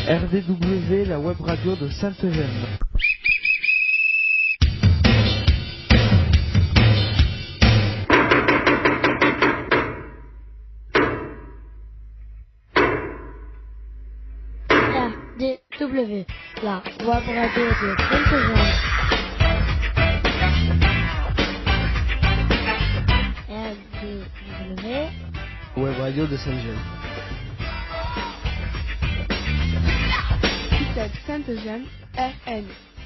RDW, la web radio de Sainte-Gemme. RDW, la web radio de Sainte-Gemme. RDW, web radio de Sainte-Gemme. Sainte-Gemme, RN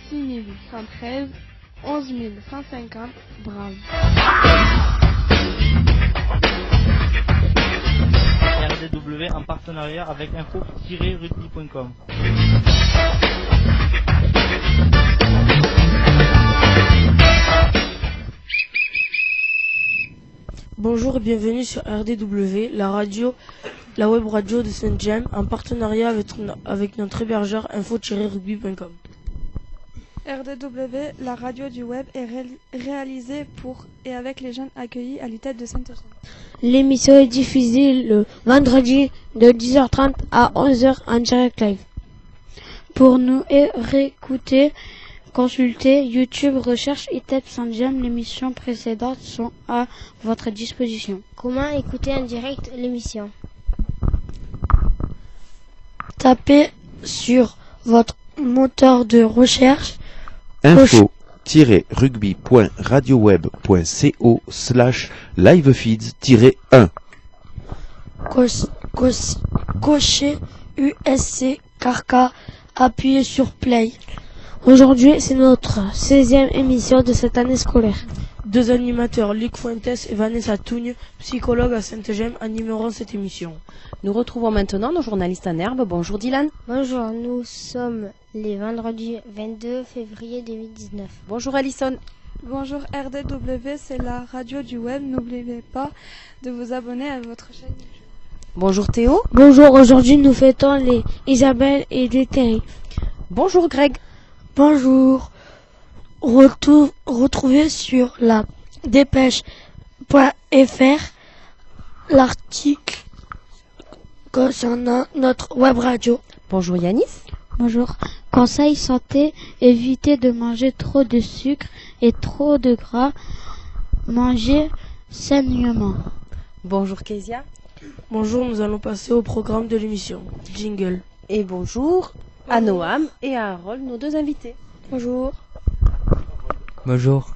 6113 11150 Bram. RDW en partenariat avec info-rugby.com. Bonjour et bienvenue sur RDW, la web radio de Sainte-Gemme, en partenariat avec notre hébergeur info-rugby.com. RDW, la radio du web, est réalisée pour et avec les jeunes accueillis à l'ITED de Sainte-Gemme. L'émission est diffusée le vendredi de 10h30 à 11h en direct live. Pour nous réécouter, consultez YouTube, recherche ITED Sainte-Gemme. Les émissions précédentes sont à votre disposition. Comment écouter en direct l'émission? Tapez sur votre moteur de recherche info-rugby.radioweb.co/livefeeds-1. Cochez USC Carca, appuyez sur Play. Aujourd'hui, c'est notre 16e émission de cette année scolaire. Deux animateurs, Luc Fuentes et Vanessa Tougne, psychologues à Sainte-Gemme, animeront cette émission. Nous retrouvons maintenant nos journalistes en herbe. Bonjour Dylan. Bonjour, nous sommes les vendredis 22 février 2019. Bonjour Alison. Bonjour RDW, c'est la radio du web. N'oubliez pas de vous abonner à votre chaîne YouTube. Bonjour Théo. Bonjour, aujourd'hui nous fêtons les Isabelle et les Terry. Bonjour Greg. Bonjour. Retrouvez sur la dépêche.fr l'article concernant notre web radio. Bonjour Yanis. Bonjour. Conseil santé, évitez de manger trop de sucre et trop de gras. Mangez sainement. Bonjour Kezia. Bonjour, nous allons passer au programme de l'émission. Jingle. Et bonjour à Noam et à Harold, nos deux invités. Bonjour. Bonjour.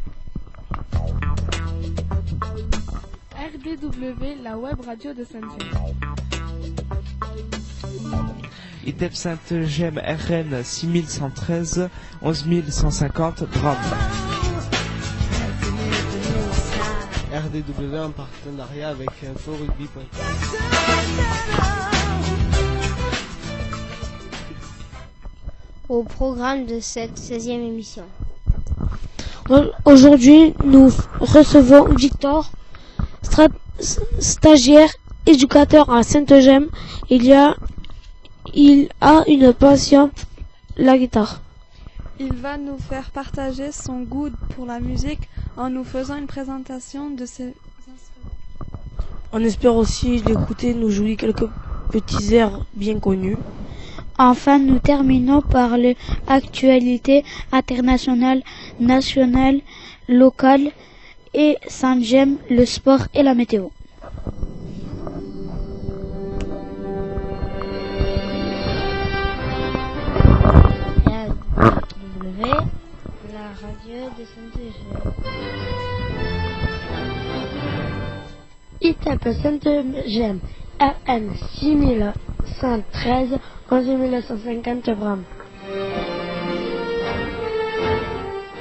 RDW, la web radio de Sainte-Gemme. ITEP Sainte-Gemme, RN 6113 11150 Bram. RDW en partenariat avec info-rugby.com. Au programme de cette 16e émission. Aujourd'hui, nous recevons Victor, stagiaire, éducateur à Sainte-Gemme. Il a une passion, la guitare. Il va nous faire partager son goût pour la musique en nous faisant une présentation de ses instruments. On espère aussi l'écouter nous jouer quelques petits airs bien connus. Enfin, nous terminons par l'actualité internationale, nationale, locale et Sainte-Gemme, le sport et la météo. RDW, la radio de Sainte-Gemme. ITEP Sainte-Gemme, RN 6113 11150 Bram.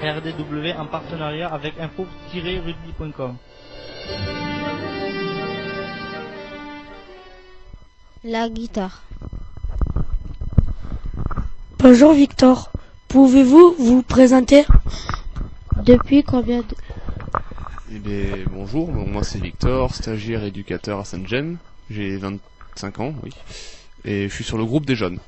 RDW en partenariat avec info-rugby.com. La guitare. Bonjour Victor, pouvez-vous vous présenter? Depuis combien de... Eh bien, bonjour, moi c'est Victor, stagiaire éducateur à Sainte-Gemme. J'ai 25 ans, oui. Et je suis sur le groupe des jeunes.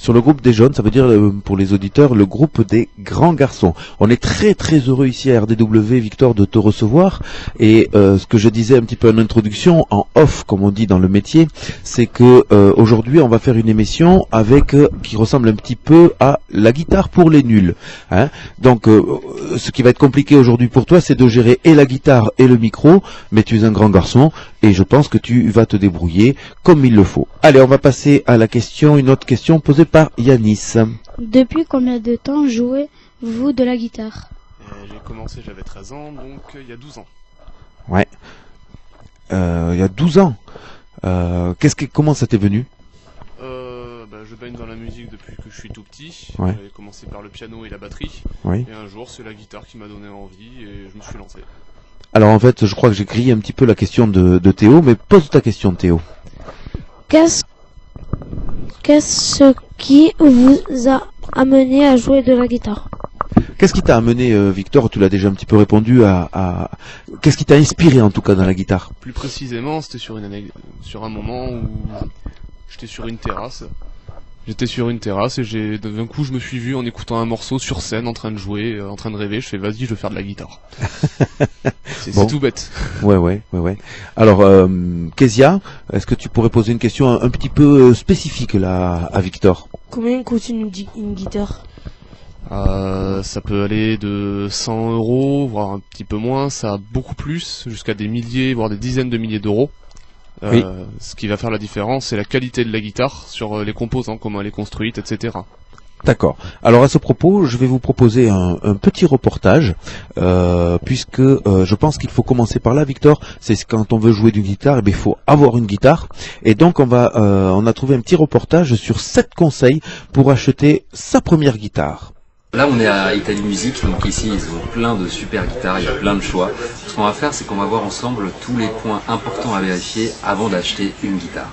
sur le groupe des jeunes, ça veut dire pour les auditeurs le groupe des grands garçons. On est très très heureux ici à RDW, Victor, de te recevoir. Et ce que je disais un petit peu en introduction, en off comme on dit dans le métier, c'est que aujourd'hui on va faire une émission avec qui ressemble un petit peu à la guitare pour les nuls. Hein. Donc ce qui va être compliqué aujourd'hui pour toi, c'est de gérer et la guitare et le micro, mais tu es un grand garçon et je pense que tu vas te débrouiller comme il le faut. Allez, on va passer à une autre question posée par Yanis. Depuis combien de temps jouez-vous de la guitare? J'ai commencé, j'avais 13 ans, donc il y a 12 ans. Ouais. Il y a 12 ans. Comment ça t'est venu? Je baigne dans la musique depuis que je suis tout petit. Ouais. J'ai commencé par le piano et la batterie. Oui. Et un jour, c'est la guitare qui m'a donné envie et je me suis lancé. Alors en fait, je crois que j'ai grillé un petit peu la question de Théo, mais pose ta question, Théo. Qu'est-ce qui vous a amené à jouer de la guitare? Qu'est-ce qui t'a amené, Victor, tu l'as déjà un petit peu répondu, qu'est-ce qui t'a inspiré en tout cas dans la guitare? Plus précisément, c'était sur un moment où j'étais sur une terrasse. Et d'un coup je me suis vu en écoutant un morceau sur scène en train de jouer, en train de rêver. Je fais vas-y, je veux faire de la guitare. C'est tout bête. Ouais. Alors Kezia, est-ce que tu pourrais poser une question un petit peu spécifique là à Victor? Combien coûte une guitare? Ça peut aller de 100 €, voire un petit peu moins, ça a beaucoup plus, jusqu'à des milliers, voire des dizaines de milliers d'euros. Oui. Ce qui va faire la différence, c'est la qualité de la guitare sur les composants, comment elle est construite, etc. D'accord. Alors à ce propos, je vais vous proposer un petit reportage, puisque je pense qu'il faut commencer par là, Victor. C'est quand on veut jouer d'une guitare, il faut avoir une guitare. Et donc on a trouvé un petit reportage sur 7 conseils pour acheter sa première guitare. Là on est à Italie Music, donc ici ils ont plein de super guitares, il y a plein de choix. Ce qu'on va faire, c'est qu'on va voir ensemble tous les points importants à vérifier avant d'acheter une guitare.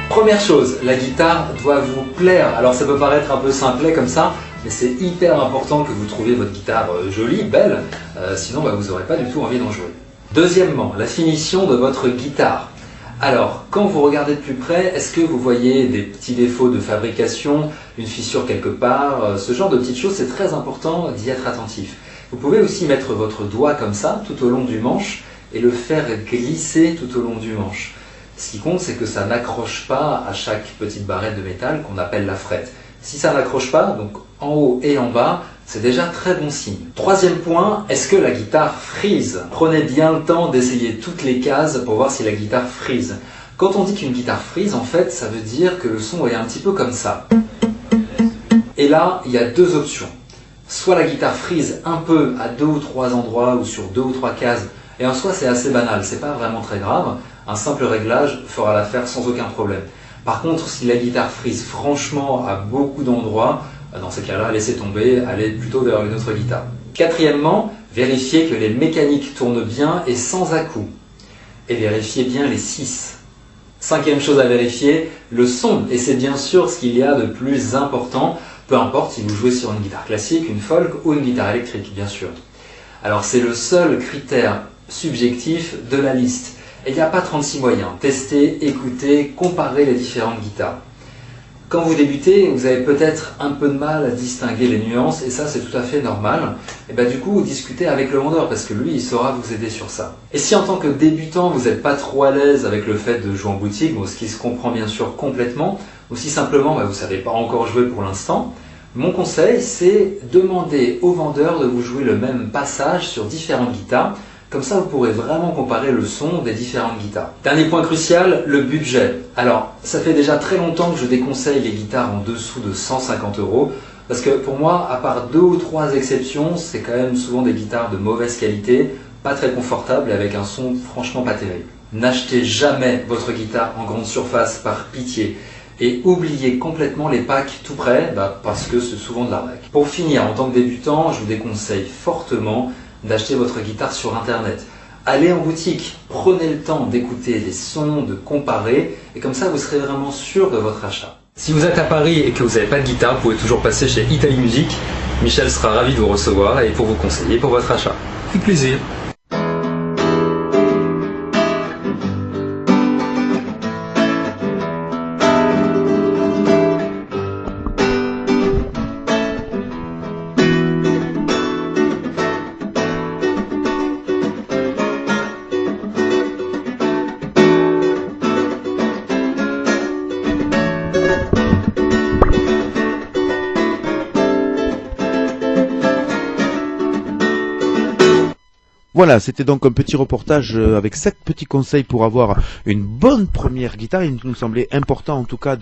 Première chose, la guitare doit vous plaire. Alors ça peut paraître un peu simplet comme ça, mais c'est hyper important que vous trouviez votre guitare jolie, belle, sinon vous n'aurez pas du tout envie d'en jouer. Deuxièmement, la finition de votre guitare. Alors, quand vous regardez de plus près, est-ce que vous voyez des petits défauts de fabrication, une fissure quelque part, ce genre de petites choses, c'est très important d'y être attentif. Vous pouvez aussi mettre votre doigt comme ça, tout au long du manche, et le faire glisser tout au long du manche. Ce qui compte, c'est que ça n'accroche pas à chaque petite barrette de métal qu'on appelle la frette. Si ça n'accroche pas, donc en haut et en bas, c'est déjà très bon signe. Troisième point, est-ce que la guitare frise? Prenez bien le temps d'essayer toutes les cases pour voir si la guitare frise. Quand on dit qu'une guitare frise, en fait, ça veut dire que le son est un petit peu comme ça. Et là, il y a deux options. Soit la guitare frise un peu à 2 ou 3 endroits ou sur 2 ou 3 cases, et en soi c'est assez banal, c'est pas vraiment très grave. Un simple réglage fera l'affaire sans aucun problème. Par contre, si la guitare frise franchement à beaucoup d'endroits, dans ces cas-là, laissez tomber, allez plutôt vers une autre guitare. Quatrièmement, vérifiez que les mécaniques tournent bien et sans à-coups. Et vérifiez bien les 6. Cinquième chose à vérifier, le son. Et c'est bien sûr ce qu'il y a de plus important, peu importe si vous jouez sur une guitare classique, une folk ou une guitare électrique, bien sûr. Alors c'est le seul critère subjectif de la liste. Et il n'y a pas 36 moyens. Testez, écoutez, comparez les différentes guitares. Quand vous débutez, vous avez peut-être un peu de mal à distinguer les nuances, et ça c'est tout à fait normal. Et du coup, discutez avec le vendeur, parce que lui, il saura vous aider sur ça. Et si en tant que débutant, vous n'êtes pas trop à l'aise avec le fait de jouer en boutique, ce qui se comprend bien sûr complètement, ou si simplement vous ne savez pas encore jouer pour l'instant, mon conseil c'est demander au vendeur de vous jouer le même passage sur différentes guitares. Comme ça, vous pourrez vraiment comparer le son des différentes guitares. Dernier point crucial, le budget. Alors, ça fait déjà très longtemps que je déconseille les guitares en dessous de 150 €, parce que pour moi, à part 2 ou 3 exceptions, c'est quand même souvent des guitares de mauvaise qualité, pas très confortables et avec un son franchement pas terrible. N'achetez jamais votre guitare en grande surface par pitié. Et oubliez complètement les packs tout prêts, parce que c'est souvent de l'arnaque. Pour finir, en tant que débutant, je vous déconseille fortement d'acheter votre guitare sur internet. Allez en boutique, prenez le temps d'écouter des sons, de comparer, et comme ça vous serez vraiment sûr de votre achat. Si vous êtes à Paris et que vous n'avez pas de guitare, vous pouvez toujours passer chez Italie Music. Michel sera ravi de vous recevoir et pour vous conseiller pour votre achat. Avec plaisir. Voilà, c'était donc un petit reportage avec 7 petits conseils pour avoir une bonne première guitare. Il nous semblait important en tout cas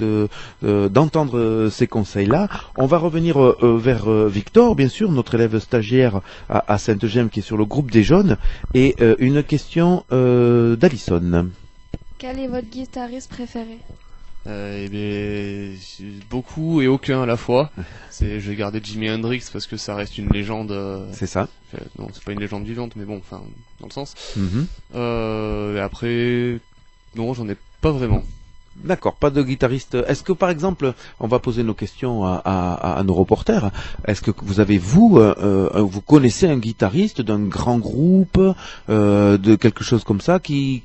d'entendre ces conseils-là. On va revenir vers Victor, bien sûr, notre élève stagiaire à Sainte-Gemme qui est sur le groupe des jaunes. Et une question d'Alison. Quel est votre guitariste préféré? Eh bien, beaucoup et aucun à la fois. Je vais garder Jimi Hendrix parce que ça reste une légende. C'est ça. Non, c'est pas une légende vivante, mais bon, enfin, dans le sens. Mm-hmm. Et après, non, j'en ai pas vraiment. D'accord, pas de guitariste. Est-ce que par exemple, on va poser nos questions à nos reporters, est-ce que vous connaissez un guitariste d'un grand groupe, de quelque chose comme ça qui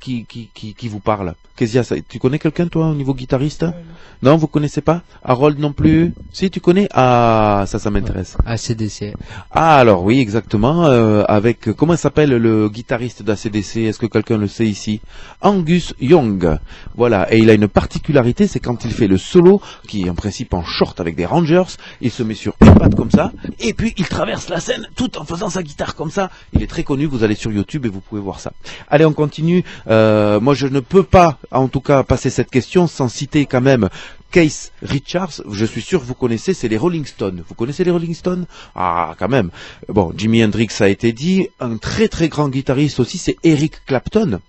vous parle? Kezia, tu connais quelqu'un toi au niveau guitariste? Non, vous connaissez pas? Harold non plus? Si, tu connais? Ah, ça m'intéresse. AC/DC. Ah, alors oui, exactement, avec, comment s'appelle le guitariste d'ACDC? Est-ce que quelqu'un le sait ici? Angus Young. Voilà, et il a une particularité, c'est quand il fait le solo, qui est en principe en short avec des Rangers, il se met sur une patte comme ça, et puis il traverse la scène tout en faisant sa guitare comme ça. Il est très connu, vous allez sur YouTube et vous pouvez voir ça. Allez, on continue. Moi, je ne peux pas, en tout cas, passer cette question sans citer quand même Keith Richards. Je suis sûr que vous connaissez, c'est les Rolling Stones. Vous connaissez les Rolling Stones? Ah, quand même. Bon, Jimi Hendrix a été dit. Un très très grand guitariste aussi, c'est Eric Clapton.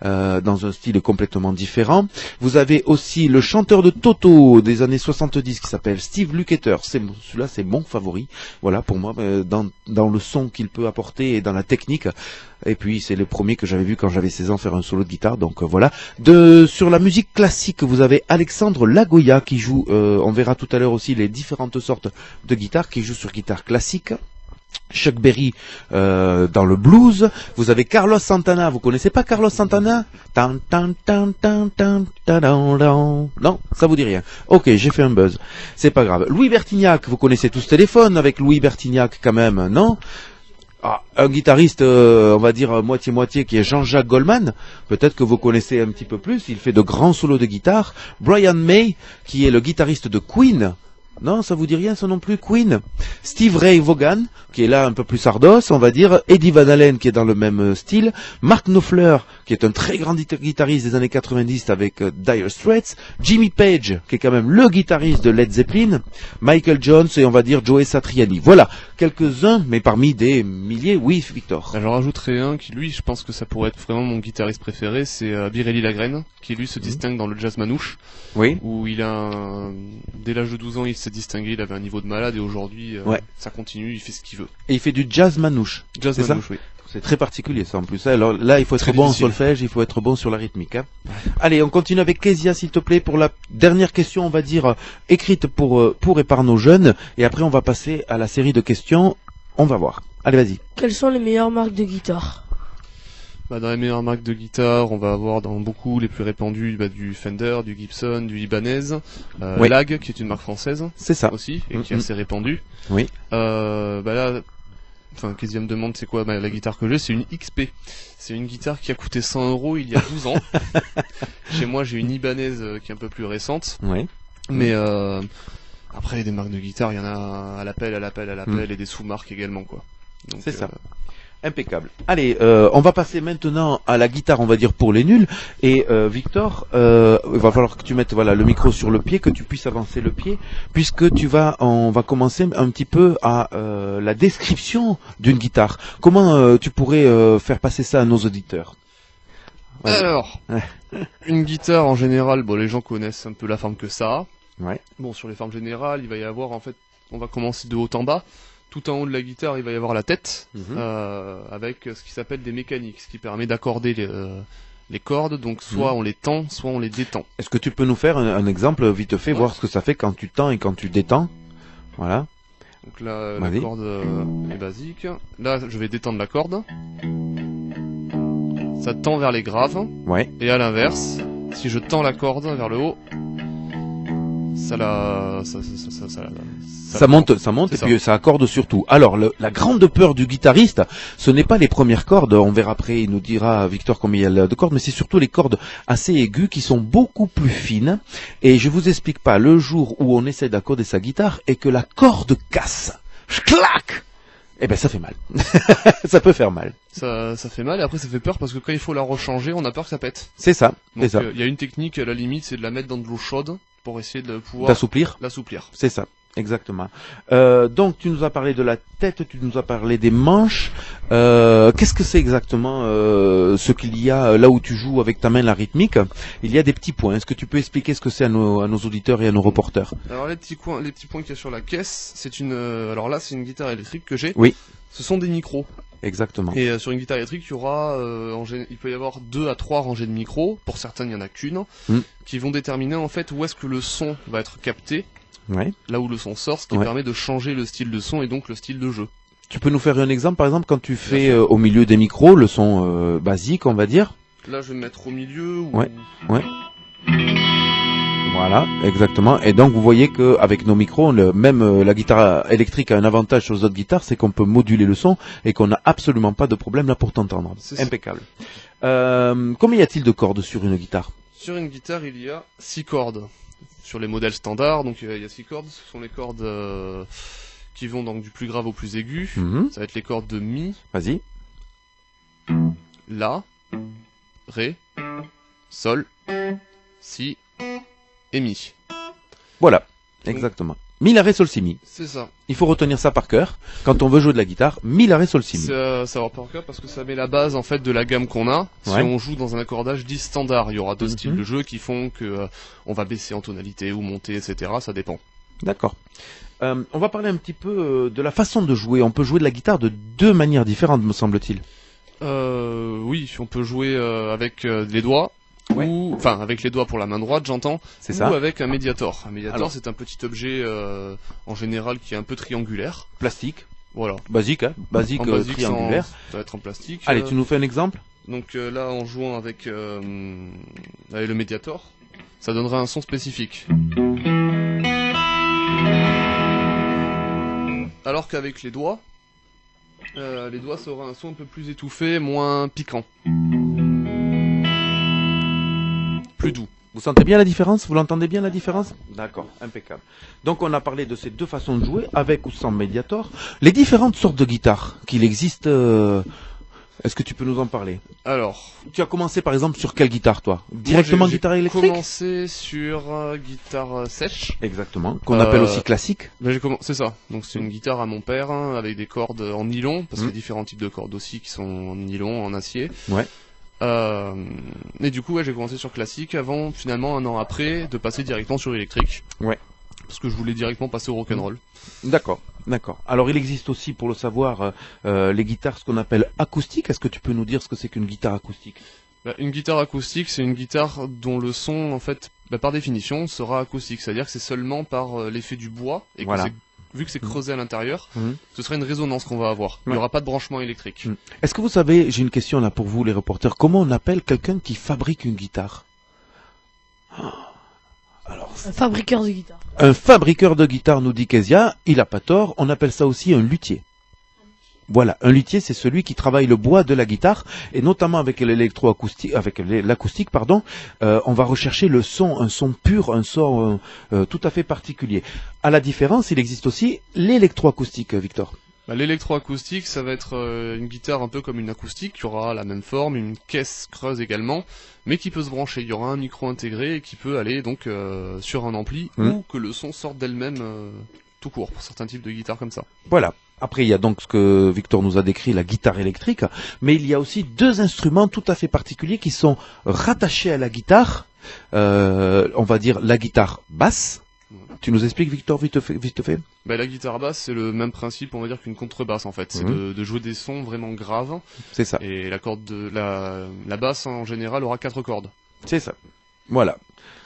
Dans un style complètement différent. Vous avez aussi le chanteur de Toto des années 70 qui s'appelle Steve Lukather. Celui-là, c'est mon favori. Voilà, pour moi, dans le son qu'il peut apporter et dans la technique. Et puis, c'est le premier que j'avais vu quand j'avais 16 ans faire un solo de guitare. Donc voilà. Sur la musique classique, vous avez Alexandre Lagoya qui joue, on verra tout à l'heure aussi les différentes sortes de guitares, qui joue sur guitare classique. Chuck Berry dans le blues. Vous avez Carlos Santana. Vous connaissez pas Carlos Santana? Non, ça vous dit rien. Ok, j'ai fait un buzz. C'est pas grave. Louis Bertignac. Vous connaissez tous Téléphone avec Louis Bertignac quand même, non? Ah, un guitariste, on va dire moitié-moitié, qui est Jean-Jacques Goldman. Peut-être que vous connaissez un petit peu plus. Il fait de grands solos de guitare. Brian May, qui est le guitariste de Queen. Non, ça vous dit rien, ça non plus, Queen. Steve Ray Vaughan, qui est là un peu plus sardos, on va dire. Eddie Van Halen, qui est dans le même style. Mark Knopfler, qui est un très grand guitariste des années 90 avec Dire Straits. Jimmy Page, qui est quand même le guitariste de Led Zeppelin. Michael Jones et on va dire Joe Satriani. Voilà, quelques-uns, mais parmi des milliers, oui, Victor. J'en rajouterai un qui, lui, je pense que ça pourrait être vraiment mon guitariste préféré, c'est Birelli Lagrène, qui lui se distingue dans le jazz manouche. Oui. Où il a dès l'âge de 12 ans, il s'est distingué, il avait un niveau de malade et aujourd'hui, ça continue, il fait ce qu'il veut. Et il fait du jazz manouche. Jazz manouche, oui. C'est très particulier ça en plus. Alors là, il faut être bon en solfège, il faut être bon sur la rythmique. Hein. Allez, on continue avec Kezia, s'il te plaît, pour la dernière question, on va dire, écrite pour et par nos jeunes. Et après, on va passer à la série de questions. On va voir. Allez, vas-y. Quelles sont les meilleures marques de guitare? Dans les meilleures marques de guitare, on va avoir dans beaucoup les plus répandues du Fender, du Gibson, du Ibanez, Lag, qui est une marque française. C'est ça. Aussi, et qui est assez répandue. Oui. Là, Kezia me demande c'est quoi la guitare que j'ai, c'est une XP. C'est une guitare qui a coûté 100 € il y a 12 ans. Chez moi, j'ai une Ibanez qui est un peu plus récente. Oui. Mais après, des marques de guitare, il y en a à l'appel, et des sous-marques également, quoi. C'est ça. Impeccable. Allez, on va passer maintenant à la guitare, on va dire pour les nuls. Et Victor, il va falloir que tu mettes le micro sur le pied, que tu puisses avancer le pied, puisque on va commencer un petit peu à la description d'une guitare. Comment tu pourrais faire passer ça à nos auditeurs? Ouais. Alors, une guitare en général, les gens connaissent un peu la forme que ça a. Ouais. Bon, sur les formes générales, il va y avoir on va commencer de haut en bas. Tout en haut de la guitare, il va y avoir la tête, avec ce qui s'appelle des mécaniques, ce qui permet d'accorder les cordes. Donc soit on les tend, soit on les détend. Est-ce que tu peux nous faire un exemple vite fait, voir ce que ça fait quand tu tends et quand tu détends? Voilà. Donc là, la corde est basique. Là, je vais détendre la corde. Ça tend vers les graves. Ouais. Et à l'inverse, si je tends la corde vers le haut, ça monte et puis ça accorde surtout. Alors la grande peur du guitariste, ce n'est pas les premières cordes, on verra après, il nous dira Victor combien il y a de cordes, mais c'est surtout les cordes assez aiguës qui sont beaucoup plus fines. Et je vous explique pas, le jour où on essaie d'accorder sa guitare et que la corde casse, clac, Eh ben ça fait mal. Ça peut faire mal. Ça fait mal et après ça fait peur parce que quand il faut la rechanger, on a peur que ça pète. C'est ça. Donc il y a une technique à la limite, c'est de la mettre dans de l'eau chaude pour essayer de pouvoir l'assouplir. C'est ça. Exactement. Donc tu nous as parlé de la tête, tu nous as parlé des manches. Qu'est-ce que c'est exactement ce qu'il y a là où tu joues avec ta main la rythmique? Il y a des petits points. Est-ce que tu peux expliquer ce que c'est à nos auditeurs et à nos reporters? Alors les petits points qu'il y a sur la caisse, c'est alors là c'est une guitare électrique que j'ai. Oui. Ce sont des micros. Exactement. Et sur une guitare électrique, il y aura, il peut y avoir 2 à 3 rangées de micros. Pour certains, il n'y en a qu'une, qui vont déterminer en fait où est-ce que le son va être capté. Ouais. Là où le son sort, ce qui permet de changer le style de son et donc le style de jeu. Tu peux nous faire un exemple, par exemple, quand tu fais au milieu des micros, le son basique, on va dire? Là, je vais me mettre au milieu. Ouais. Voilà, exactement. Et donc, vous voyez qu'avec nos micros, même la guitare électrique a un avantage sur les autres guitares, c'est qu'on peut moduler le son et qu'on n'a absolument pas de problème là pour t'entendre. Impeccable. Combien y a-t-il de cordes sur une guitare? Sur une guitare, il y a 6 cordes. Sur les modèles standards, donc il y a 6 cordes. Ce sont les cordes qui vont donc du plus grave au plus aigu. Ça va être les cordes de Mi. Vas-y. La, Ré, Sol, Si et Mi. Voilà, exactement. Mi, la, Ré, Sol, Si, Mi. C'est ça. Il faut retenir ça par cœur. Quand on veut jouer de la guitare, Mi, la, Ré, Sol, Si, Mi. Ça va par cœur parce que ça met la base en fait de la gamme qu'on a. Si on joue dans un accordage dit standard, il y aura 2 styles de jeu qui font que on va baisser en tonalité ou monter, etc. Ça dépend. D'accord. On va parler un petit peu de la façon de jouer. On peut jouer de la guitare de 2 manières différentes, me semble-t-il. Oui, on peut jouer avec les doigts. Enfin, avec les doigts pour la main droite, j'entends. C'est ça. Ou avec un médiator. Un médiator, c'est un petit objet en général qui est un peu triangulaire. Plastique. Voilà. Basique, hein. Basique triangulaire. Ça doit être en plastique. Allez, tu nous fais un exemple? Donc là, en jouant avec le médiator, ça donnera un son spécifique. Alors qu'avec les doigts, ça aura un son un peu plus étouffé, moins piquant. Plus doux. Vous sentez bien la différence? Vous l'entendez bien la différence? D'accord, impeccable. Donc on a parlé de ces 2 façons de jouer, avec ou sans médiator. Les différentes sortes de guitares qu'il existe, est-ce que tu peux nous en parler? Alors, tu as commencé par exemple sur quelle guitare toi? Directement guitare électrique? J'ai commencé sur guitare sèche. Exactement, qu'on appelle aussi classique. C'est ça, donc c'est une guitare à mon père, avec des cordes en nylon, parce qu'il y a différents types de cordes aussi qui sont en nylon, en acier. Ouais. Et du coup, j'ai commencé sur classique avant, finalement, un an après, de passer directement sur électrique. Ouais. Parce que je voulais directement passer au rock'n'roll. D'accord. Alors, il existe aussi, pour le savoir, les guitares, ce qu'on appelle acoustiques. Est-ce que tu peux nous dire ce que c'est qu'une guitare acoustique? Une guitare acoustique, c'est une guitare dont le son, en fait, par définition, sera acoustique. C'est-à-dire que c'est seulement par l'effet du bois, et que vu que c'est creusé à l'intérieur, ce sera une résonance qu'on va avoir. Il n'y aura pas de branchement électrique. Est-ce que vous savez, j'ai une question là pour vous les reporters, comment on appelle quelqu'un qui fabrique une guitare? Alors, un fabriqueur de guitare. Un fabriqueur de guitare, nous dit Kezia, il a pas tort, on appelle ça aussi un luthier. Voilà, un luthier, c'est celui qui travaille le bois de la guitare, et notamment avec l'électroacoustique, l'acoustique, on va rechercher le son, un son pur, un son tout à fait particulier. À la différence, il existe aussi l'électroacoustique, Victor. L'électroacoustique, ça va être une guitare un peu comme une acoustique, qui aura la même forme, une caisse creuse également, mais qui peut se brancher. Il y aura un micro intégré et qui peut aller donc sur un ampli, ou que le son sorte d'elle-même tout court, pour certains types de guitares comme ça. Voilà. Après, il y a donc ce que Victor nous a décrit, la guitare électrique, mais il y a aussi 2 instruments tout à fait particuliers qui sont rattachés à la guitare, on va dire la guitare basse. Tu nous expliques, Victor, vite fait? La guitare basse, c'est le même principe, on va dire, qu'une contrebasse, en fait. C'est de jouer des sons vraiment graves. C'est ça. Et la basse, en général, aura 4 cordes. C'est ça. Voilà.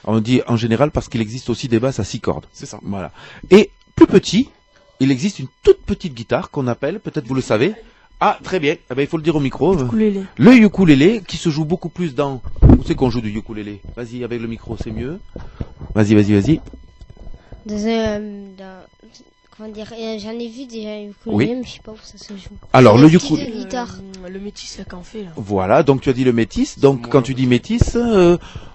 On dit en général parce qu'il existe aussi des basses à 6 cordes. C'est ça. Voilà. Et plus petit, il existe une toute petite guitare qu'on appelle, peut-être vous le savez. Ah, très bien. Il faut le dire au micro. Le ukulélé, qui se joue beaucoup plus dans... Où c'est qu'on joue du ukulélé? Vas-y, avec le micro, c'est mieux. Vas-y. Comment dire, j'en ai vu déjà un ukulélé, mais je sais pas où ça se joue. Alors, le ukulélé... guitare. Le métis, là, qu'en fait, là. Voilà, donc tu as dit le métis. Donc quand tu dis métis,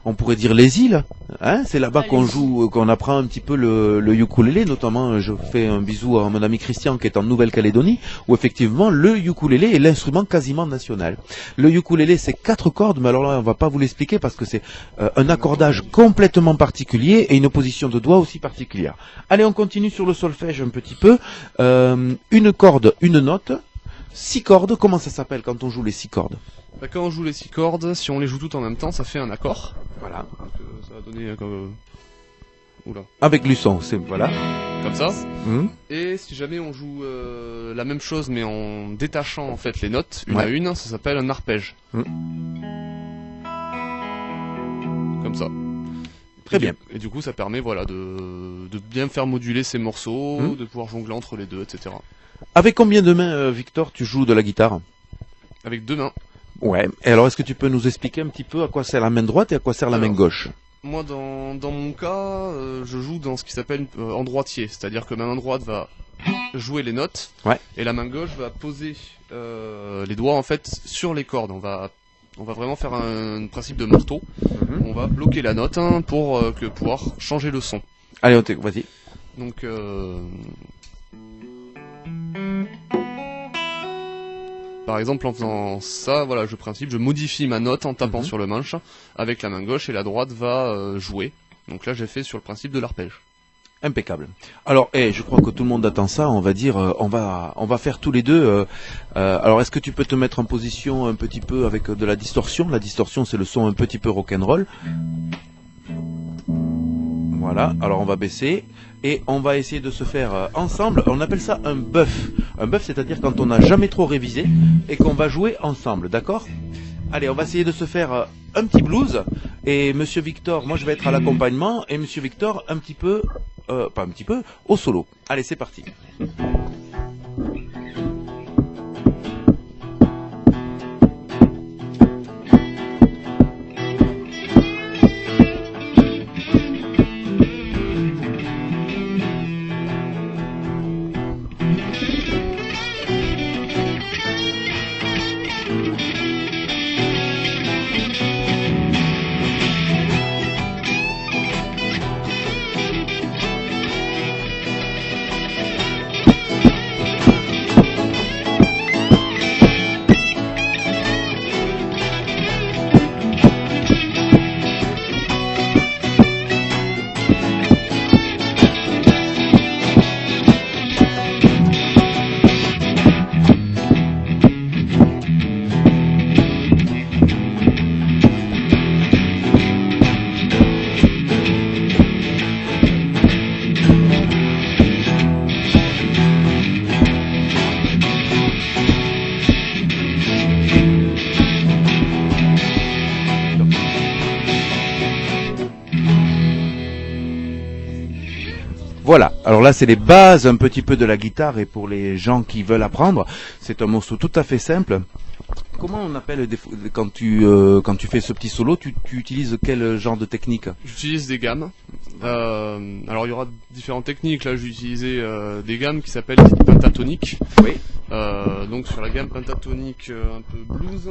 on pourrait dire les îles. Hein, c'est là-bas qu'on joue, qu'on apprend un petit peu le ukulélé. Notamment, je fais un bisou à mon ami Christian qui est en Nouvelle-Calédonie, où effectivement le ukulélé est l'instrument quasiment national. Le ukulélé, c'est 4 cordes, mais alors là, on va pas vous l'expliquer parce que c'est un accordage complètement particulier et une position de doigt aussi particulière. Allez, on continue sur le solfège un petit peu. Une corde, une note. 6 cordes, comment ça s'appelle quand on joue les 6 cordes? Bah, quand on joue les 6 cordes, si on les joue toutes en même temps, ça fait un accord. Voilà. Donc, ça va donner Oula. Avec du son, c'est voilà. Comme ça. Et si jamais on joue la même chose mais en détachant en fait les notes une à une, ça s'appelle un arpège. Comme ça. Très bien. Et du coup, ça permet voilà de bien faire moduler ces morceaux, de pouvoir jongler entre les deux, etc. Avec combien de mains, Victor, tu joues de la guitare? Avec 2 mains. Ouais. Et alors, est-ce que tu peux nous expliquer un petit peu à quoi sert la main droite et à quoi sert la main gauche? Moi, dans mon cas, je joue dans ce qui s'appelle en droitier, c'est-à-dire que ma main droite va jouer les notes, et la main gauche va poser les doigts en fait sur les cordes. On va vraiment faire un principe de marteau. On va bloquer la note pour pouvoir changer le son. Allez, vas-y. Donc par exemple, en faisant ça, voilà, je modifie ma note en tapant sur le manche avec la main gauche et la droite va jouer. Donc là, j'ai fait sur le principe de l'arpège. Impeccable. Alors, je crois que tout le monde attend ça. On va dire, on va faire tous les deux. Alors, est-ce que tu peux te mettre en position un petit peu avec de la distorsion? La distorsion, c'est le son un petit peu rock'n'roll. Voilà. Alors, on va baisser et on va essayer de se faire ensemble. On appelle ça un buff. Un buff, c'est-à-dire quand on n'a jamais trop révisé et qu'on va jouer ensemble, d'accord? Allez, on va essayer de se faire un petit blues. Et Monsieur Victor, moi je vais être à l'accompagnement et Monsieur Victor un petit peu, pas un petit peu, au solo. Allez, c'est parti. Voilà, alors là c'est les bases un petit peu de la guitare et pour les gens qui veulent apprendre, c'est un morceau tout à fait simple. Comment on appelle quand tu fais ce petit solo, tu utilises quel genre de technique? J'utilise des gammes. Alors il y aura différentes techniques, là j'ai utilisé des gammes qui s'appellent pentatoniques. Oui. Donc sur la gamme pentatonique un peu blues,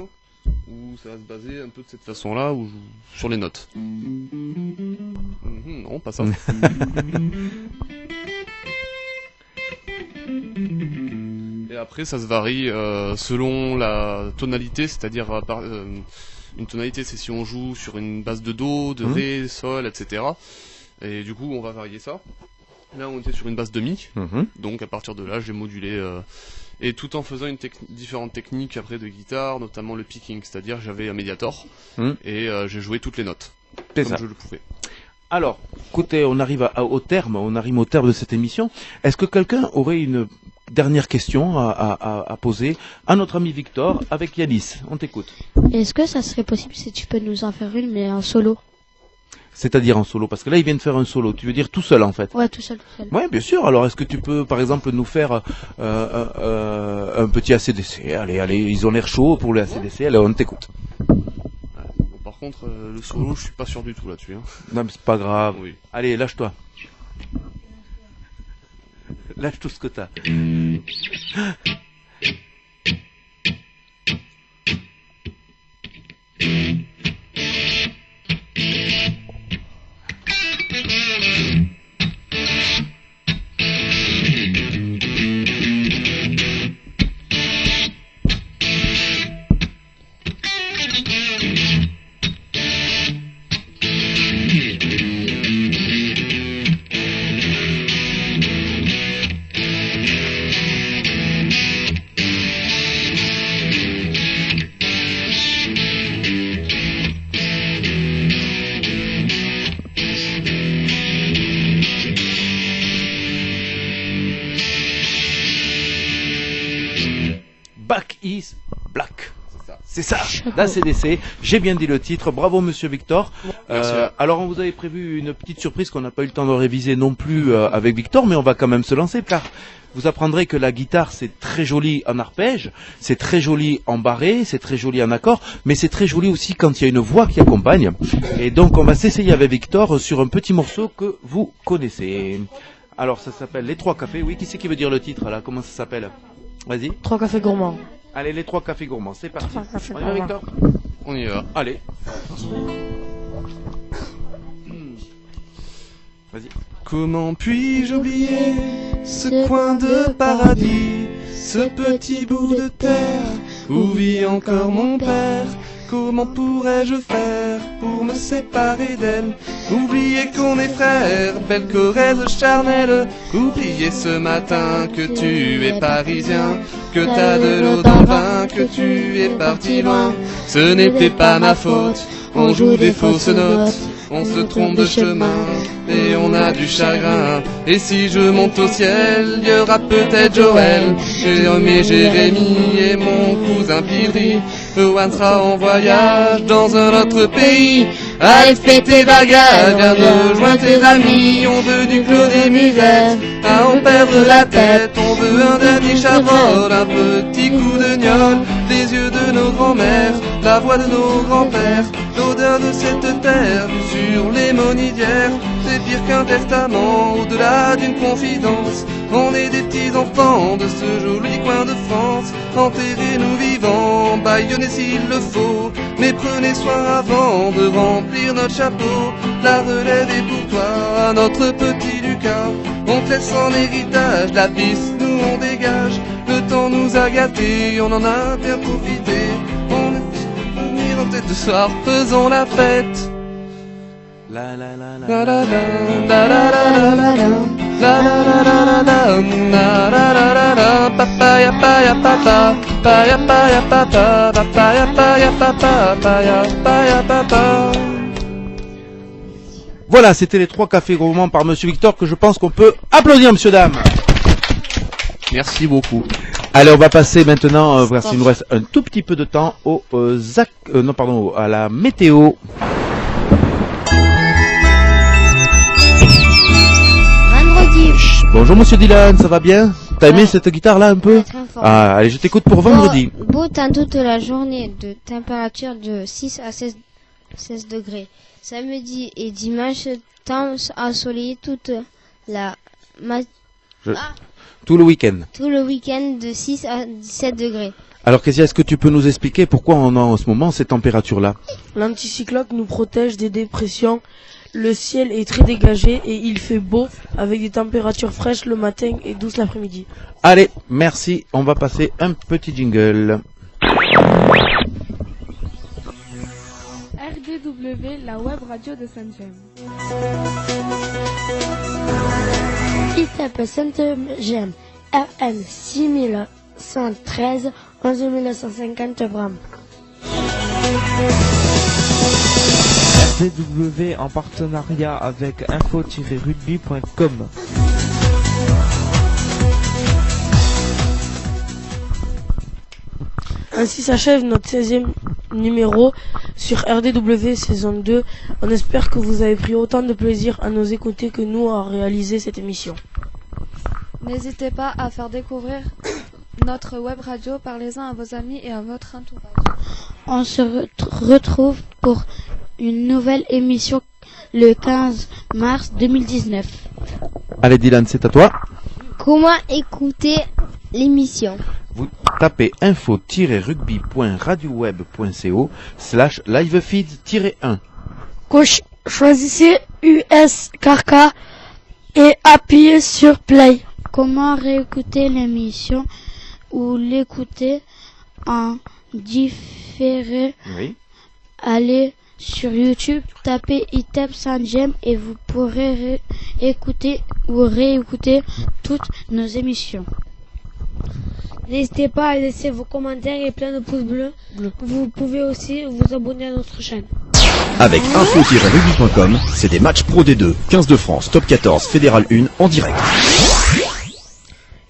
où ça va se baser un peu de cette façon-là, sur les notes. Non, pas ça. Et après, ça se varie selon la tonalité, c'est-à-dire une tonalité, c'est si on joue sur une base de Do, de Ré, Sol, etc. Et du coup, on va varier ça. Là, on était sur une base de Mi, donc à partir de là, j'ai modulé. Et tout en faisant différentes techniques après de guitare, notamment le picking, c'est-à-dire j'avais un médiator et j'ai joué toutes les notes comme je le pouvais. Alors, écoutez, on arrive au terme de cette émission. Est-ce que quelqu'un aurait une dernière question à poser à notre ami Victor avec Yanis? On t'écoute. Est-ce que ça serait possible si tu peux nous en faire une, mais en solo? C'est-à-dire en solo, parce que là il vient de faire un solo, tu veux dire tout seul en fait? Ouais, tout seul. Ouais, bien sûr, alors est-ce que tu peux par exemple nous faire un petit AC/DC? Allez, ils ont l'air chauds pour le AC/DC, allez, on t'écoute. Par contre, le solo, je suis pas sûr du tout là-dessus. Non mais c'est pas grave, oui. Allez, lâche-toi. Lâche tout ce que t'as. Back is Black. C'est ça, d'ACDC. J'ai bien dit le titre. Bravo, monsieur Victor. Alors, on vous avait prévu une petite surprise qu'on n'a pas eu le temps de réviser non plus avec Victor, mais on va quand même se lancer car vous apprendrez que la guitare, c'est très joli en arpège, c'est très joli en barré, c'est très joli en accord, mais c'est très joli aussi quand il y a une voix qui accompagne. Et donc, on va s'essayer avec Victor sur un petit morceau que vous connaissez. Alors, ça s'appelle Les Trois Cafés. Oui, qui c'est qui veut dire le titre, là? Comment ça s'appelle? Vas-y. 3 cafés gourmands. Allez, Les Trois Cafés Gourmands, c'est parti. On y va, Victor? On y va. Allez. Vas-y. Comment puis-je oublier ce coin de paradis, ce petit bout de terre où vit encore mon père? Comment pourrais-je faire pour me séparer d'elle? Oublier qu'on est frères, belle Corrèze charnelle. Oublier ce matin que tu es parisien, que t'as de l'eau dans le vin, que tu es parti loin. Ce n'était pas ma faute, on joue des fausses notes, on se trompe de chemin et on a du chagrin. Et si je monte au ciel, il y aura peut-être Joël, et Jérémy et mon cousin Pidri. Owen sera en voyage dans un autre pays. Allez fais tes bagages, viens rejoindre tes amis. On veut du Claude et Musette, à en perdre la tête. On veut un dernier chabrol, un petit coup de gnôle, les yeux de nos grands-mères, la voix de nos grands-pères, l'odeur de cette terre sur les monnidières. C'est pire qu'un testament, au-delà d'une confidence. On est des petits enfants de ce joli coin de France. Enterrez-nous vivants, bâillonnez s'il le faut, mais prenez soin avant de remplir notre chapeau. La relève est pour toi, notre petit Lucas. On te laisse en héritage, la piste nous on dégage. Le temps nous a gâtés, on en a bien profité. On est venir en tête de soir, faisons la fête. La la la la la la la la la la la la la papaya paya papa paya paya papa papaya paya papa paya paya papa. Voilà, c'était Les Trois Cafés Gourmands par monsieur Victor, que je pense qu'on peut applaudir, monsieur dame. Merci beaucoup. Allez, on va passer maintenant, parce qu'il nous reste un tout petit peu de temps à la météo. Bonjour monsieur Dylan, ça va bien? T'as aimé cette guitare là un peu? Ah, allez, je t'écoute pour vendredi. Beau temps toute la journée, de température de 6 à 16 degrés. Samedi et dimanche, temps ensoleillé toute la tout le week-end. Tout le week-end de 6 à 17 degrés. Alors Kezia, est-ce que tu peux nous expliquer pourquoi on a en ce moment ces températures-là? L'anticyclone nous protège des dépressions. Le ciel est très dégagé et il fait beau avec des températures fraîches le matin et douces l'après-midi. Allez, merci. On va passer un petit jingle. RDW, la web radio de Saint-James. ITEP Saint-James, FM 6113, 11950 grammes. RDW en partenariat avec info-rugby.com. Ainsi s'achève notre 16e numéro sur RDW saison 2. On espère que vous avez pris autant de plaisir à nous écouter que nous à réaliser cette émission. N'hésitez pas à faire découvrir notre web radio, parlez-en à vos amis et à votre entourage. On se retrouve pour une nouvelle émission le 15 mars 2019. Allez Dylan, c'est à toi. Comment écouter l'émission? Vous tapez info-rugby.radioweb.co/livefeed-1. Choisissez USKK et appuyez sur play. Comment réécouter l'émission ou l'écouter en différé? Oui. Allez sur YouTube, tapez ITEP Saint-James et vous pourrez écouter ou réécouter toutes nos émissions. N'hésitez pas à laisser vos commentaires et plein de pouces bleus. Vous pouvez aussi vous abonner à notre chaîne. Avec info-rugby.com, c'est des matchs Pro D2, 15 de France, Top 14, Fédéral 1 en direct.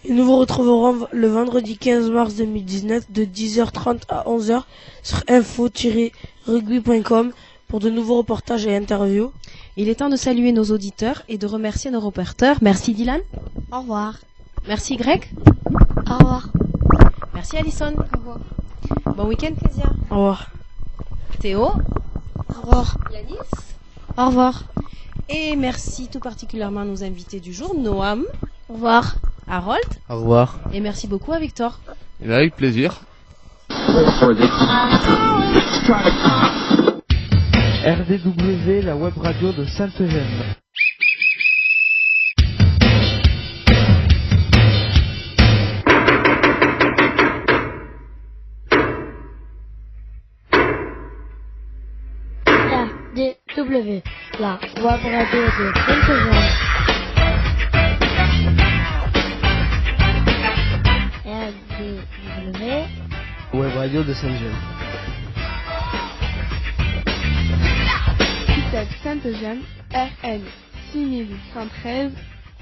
Et nous vous retrouverons le vendredi 15 mars 2019 de 10h30 à 11h sur info-rugby.com pour de nouveaux reportages et interviews. Il est temps de saluer nos auditeurs et de remercier nos reporters. Merci Dylan. Au revoir. Merci Greg. Au revoir. Merci Alison. Au revoir. Bon week-end Kezia. Au revoir. Théo. Au revoir. Yanis. Au revoir. Et merci tout particulièrement à nos invités du jour, Noam. Au revoir. Harold. Au revoir. Et merci beaucoup à Victor. Et bien, avec plaisir. RDW, la web radio de Sainte-Eugène. RDW, la web radio de Sainte-Eugène. RDW, Web radio de Sainte-Eugène. Sainte-Eugène, RN 6113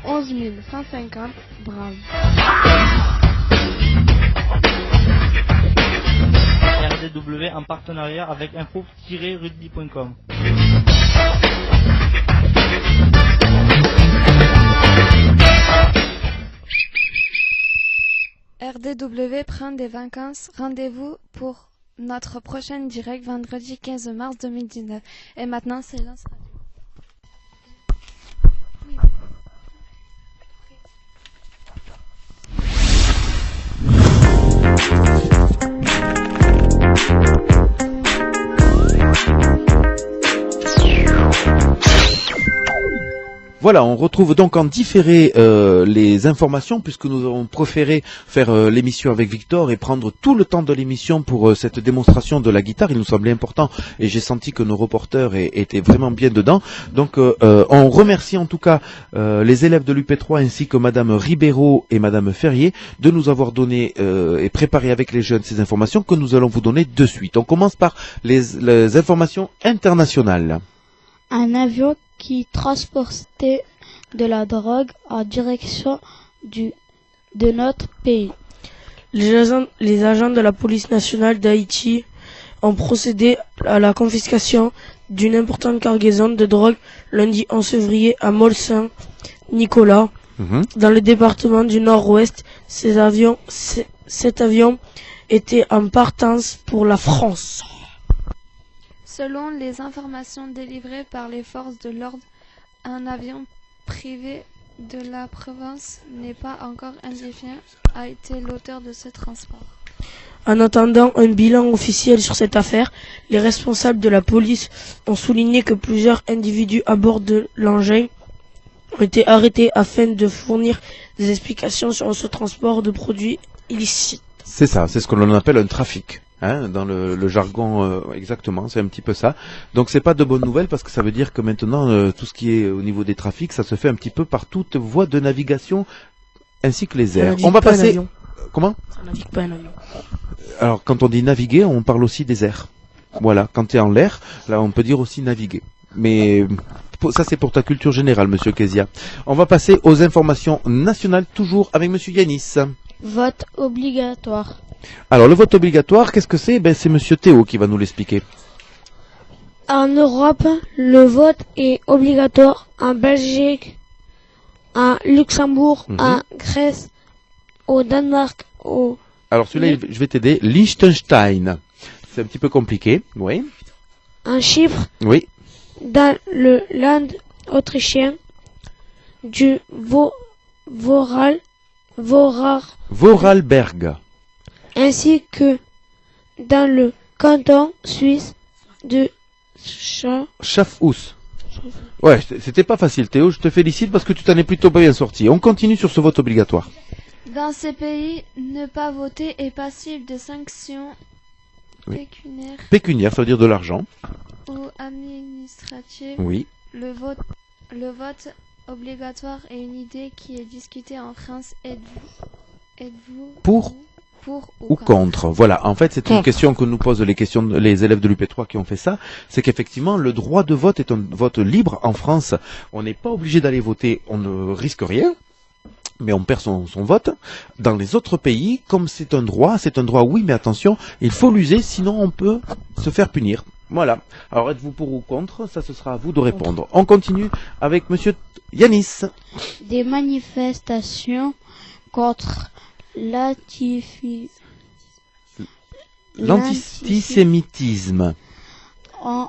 11150 Brave. RDW en partenariat avec info-rugby.com. RDW prend des vacances. Rendez-vous pour notre prochaine direct vendredi 15 mars 2019. Et maintenant, c'est Lance Radio. Voilà, on retrouve donc en différé les informations puisque nous avons préféré faire l'émission avec Victor et prendre tout le temps de l'émission pour cette démonstration de la guitare. Il nous semblait important et j'ai senti que nos reporters étaient vraiment bien dedans. Donc on remercie en tout cas les élèves de l'UP3 ainsi que Madame Ribeiro et Madame Ferrier de nous avoir donné et préparé avec les jeunes ces informations que nous allons vous donner de suite. On commence par les informations internationales. Un avion qui transportait de la drogue en direction de notre pays. Les agents de la police nationale d'Haïti ont procédé à la confiscation d'une importante cargaison de drogue lundi 11 février à Mont-Saint-Nicolas, dans le département du Nord-Ouest. Cet avion était en partance pour la France. Selon les informations délivrées par les forces de l'ordre, un avion privé de la province n'est pas encore identifié a été l'auteur de ce transport. En attendant un bilan officiel sur cette affaire, les responsables de la police ont souligné que plusieurs individus à bord de l'engin ont été arrêtés afin de fournir des explications sur ce transport de produits illicites. C'est ça, c'est ce que l'on appelle un trafic. Dans le jargon, exactement, c'est un petit peu ça. Donc c'est pas de bonnes nouvelles parce que ça veut dire que maintenant tout ce qui est au niveau des trafics, ça se fait un petit peu par toute voie de navigation ainsi que les airs. On va passer. Comment ? Ça navigue pas un avion. Alors quand on dit naviguer, on parle aussi des airs. Voilà, quand tu es en l'air, là on peut dire aussi naviguer. Mais ça c'est pour ta culture générale, Monsieur Kezia. On va passer aux informations nationales toujours avec Monsieur Yanis. Vote obligatoire. Alors, le vote obligatoire, qu'est-ce que c'est ? C'est Monsieur Théo qui va nous l'expliquer. En Europe, le vote est obligatoire en Belgique, en Luxembourg, en Grèce, au Danemark, au... Alors, celui-là, je vais t'aider. Liechtenstein. C'est un petit peu compliqué, oui. En Chypre. Oui. Dans le land autrichien, du Vorarlberg. Ainsi que dans le canton suisse de Schaffhouse. Ouais, c'était pas facile Théo, je te félicite parce que tu t'en es plutôt bien sorti. On continue sur ce vote obligatoire. Dans ces pays, ne pas voter est passible de sanctions pécuniaires. Pécuniaire, ça veut dire de l'argent. Ou administratives. Oui. Le vote obligatoire est une idée qui est discutée en France. Êtes-vous pour ou contre. Voilà, en fait c'est une question que nous posent les élèves de l'UP3 qui ont fait ça, c'est qu'effectivement le droit de vote est un vote libre en France, on n'est pas obligé d'aller voter, on ne risque rien, mais on perd son vote. Dans les autres pays, comme c'est un droit oui, mais attention, il faut l'user, sinon on peut se faire punir. Voilà. Alors êtes-vous pour ou contre? Ça, ce sera à vous de répondre. On continue avec monsieur Yanis. Des manifestations contre l'antisémitisme ont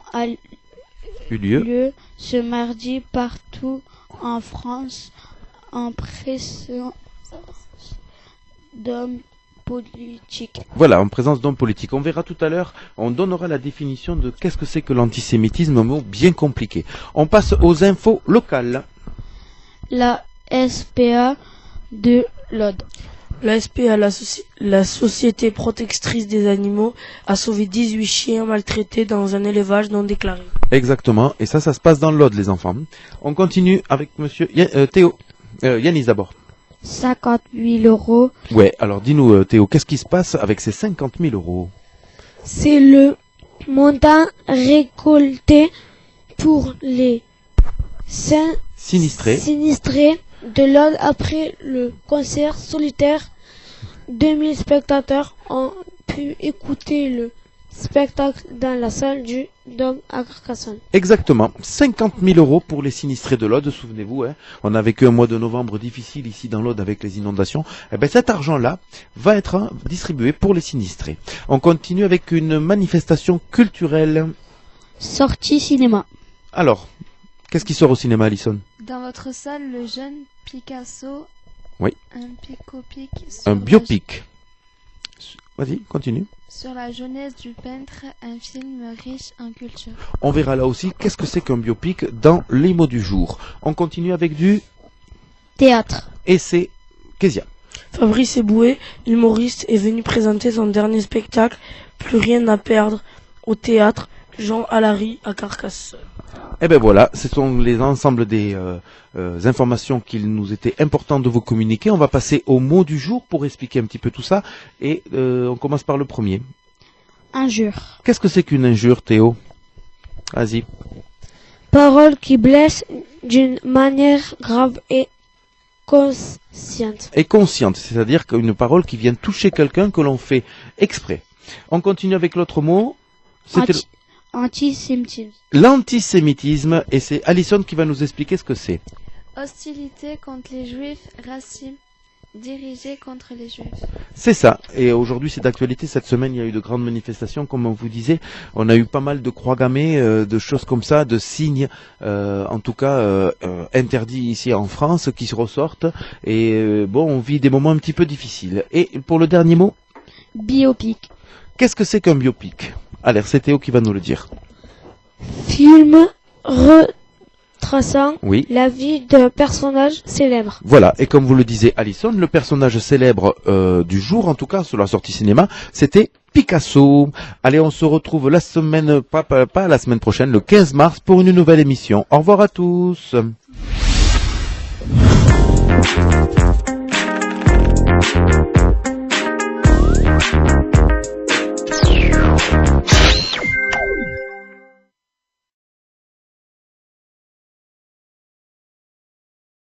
eu lieu ce mardi partout en France en présence d'hommes politiques. Voilà, en présence d'hommes politiques. On verra tout à l'heure, on donnera la définition de qu'est-ce que c'est que l'antisémitisme, un mot bien compliqué. On passe aux infos locales. La SPA de l'Aude. La SPA, la Société protectrice des animaux, a sauvé 18 chiens maltraités dans un élevage non déclaré. Exactement, et ça se passe dans l'Aude, les enfants. On continue avec monsieur Théo. Yanis d'abord. 50 000 €. Ouais, alors dis-nous Théo, qu'est-ce qui se passe avec ces 50 000 €? C'est le montant récolté pour les sinistrés de l'Aude après le concert solitaire. 2000 spectateurs ont pu écouter le spectacle dans la salle du Dôme à Carcassonne. Exactement, 50 000 € pour les sinistrés de l'Aude, souvenez-vous, hein, on a vécu un mois de novembre difficile ici dans l'Aude avec les inondations. Eh ben, cet argent-là va être distribué pour les sinistrés. On continue avec une manifestation culturelle. Sortie cinéma. Alors, qu'est-ce qui sort au cinéma, Alison? Dans votre salle, le jeune Picasso. Oui. Un biopic. Vas-y, continue. Sur la jeunesse du peintre, un film riche en culture. On verra là aussi qu'est-ce que c'est qu'un biopic dans les mots du jour. On continue avec du théâtre. Et c'est Kezia. Fabrice Eboué, humoriste, est venu présenter son dernier spectacle, Plus rien à perdre, au théâtre Jean Alary à Carcassonne. Eh ben voilà, ce sont les ensembles des informations qu'il nous était important de vous communiquer. On va passer au mot du jour pour expliquer un petit peu tout ça. Et on commence par le premier. Injure. Qu'est-ce que c'est qu'une injure, Théo? Vas-y. Parole qui blesse d'une manière grave et consciente. Et consciente, c'est-à-dire qu'une parole qui vient toucher quelqu'un que l'on fait exprès. On continue avec l'autre mot. Antisémitisme. L'antisémitisme, et c'est Alison qui va nous expliquer ce que c'est. Hostilité contre les juifs, racisme dirigé contre les juifs. C'est ça, et aujourd'hui c'est d'actualité. Cette semaine il y a eu de grandes manifestations, comme on vous disait. On a eu pas mal de croix gammées, de choses comme ça, de signes, en tout cas interdits ici en France, qui se ressortent. Et bon, on vit des moments un petit peu difficiles. Et pour le dernier mot? Biopic. Qu'est-ce que c'est qu'un biopic? Allez, c'est Théo qui va nous le dire. Film retraçant la vie d'un personnage célèbre. Voilà, et comme vous le disiez Alison, le personnage célèbre du jour, en tout cas sur la sortie cinéma, c'était Picasso. Allez, on se retrouve la semaine, pas la semaine prochaine, le 15 mars pour une nouvelle émission. Au revoir à tous.